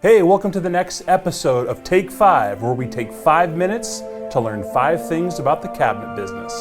Hey, welcome to the next episode of Take 5, where we take 5 minutes to learn 5 things about the cabinet business.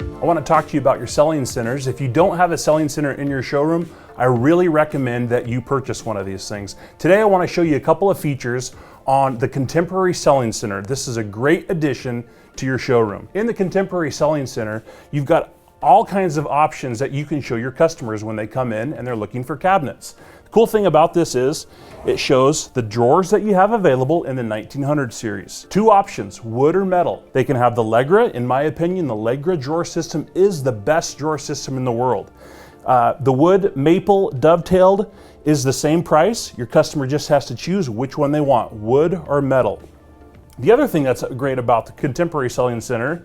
I want to talk to you about your selling centers. If you don't have a selling center in your showroom, I really recommend that you purchase one of these things. Today I want to show you a couple of features on the Contemporary Selling Center. This is a great addition to your showroom. In the Contemporary Selling Center, you've got all kinds of options that you can show your customers when they come in and they're looking for cabinets. The cool thing about this is it shows the drawers that you have available in the 1900 series. 2 options, wood or metal. They can have the Legra. In my opinion, the Legra drawer system is the best drawer system in the world. The wood maple dovetailed is the same price. Your customer just has to choose which one they want, wood or metal. The other thing that's great about the Contemporary Selling Center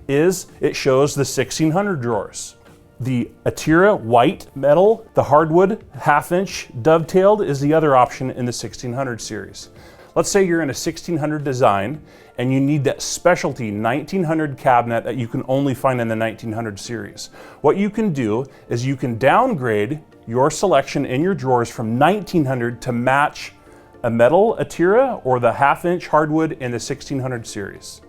is it shows the 1600 drawers. The Atira white metal, the hardwood 1/2-inch dovetailed is the other option in the 1600 series. Let's say you're in a 1600 design and you need that specialty 1900 cabinet that you can only find in the 1900 series. What you can do is you can downgrade your selection in your drawers from 1900 to match a metal Atira or the 1/2-inch hardwood in the 1600 series.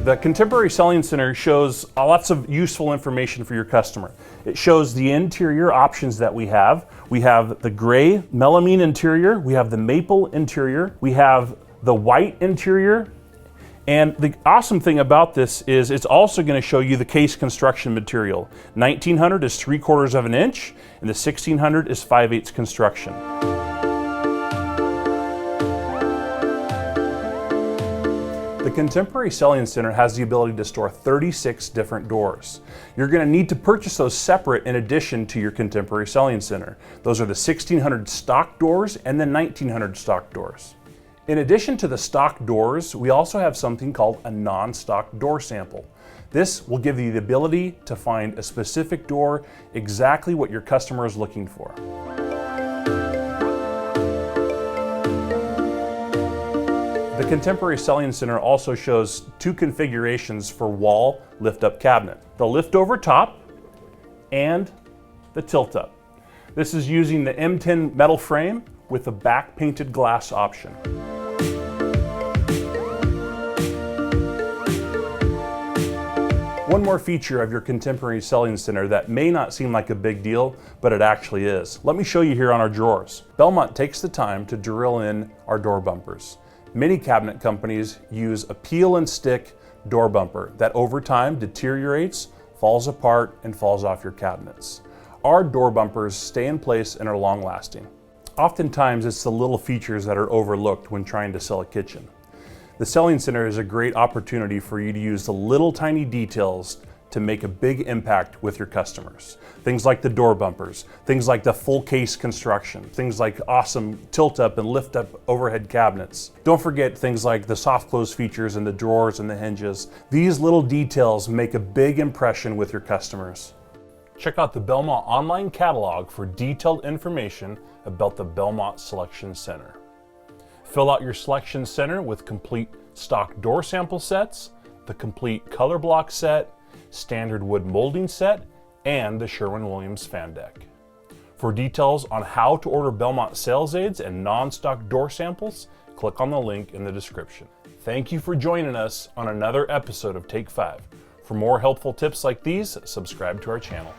The Contemporary Selling Center shows lots of useful information for your customer. It shows the interior options that we have. We have the gray melamine interior, we have the maple interior, we have the white interior, and the awesome thing about this is it's also going to show you the case construction material. 1900 is 3/4 of an inch, and the 1600 is 5/8 construction. The Contemporary Selling Center has the ability to store 36 different doors. You're going to need to purchase those separate in addition to your Contemporary Selling Center. Those are the 1600 stock doors and the 1900 stock doors. In addition to the stock doors, we also have something called a non-stock door sample. This will give you the ability to find a specific door, exactly what your customer is looking for. The Contemporary Selling Center also shows 2 configurations for wall lift-up cabinet. The lift-over top and the tilt-up. This is using the M10 metal frame with a back-painted glass option. One more feature of your Contemporary Selling Center that may not seem like a big deal, but it actually is. Let me show you here on our drawers. Bellmont takes the time to drill in our door bumpers. Many cabinet companies use a peel and stick door bumper that over time deteriorates, falls apart, and falls off your cabinets. Our door bumpers stay in place and are long lasting. Oftentimes it's the little features that are overlooked when trying to sell a kitchen. The Selling Center is a great opportunity for you to use the little tiny details to make a big impact with your customers. Things like the door bumpers, things like the full case construction, things like awesome tilt-up and lift-up overhead cabinets. Don't forget things like the soft close features and the drawers and the hinges. These little details make a big impression with your customers. Check out the Bellmont online catalog for detailed information about the Bellmont Selection Center. Fill out your selection center with complete stock door sample sets, the complete color block set, standard wood molding set, and the Sherwin-Williams fan deck. For details on how to order Bellmont sales aids and non-stock door samples, click on the link in the description. Thank you for joining us on another episode of Take 5. For more helpful tips like these, subscribe to our channel.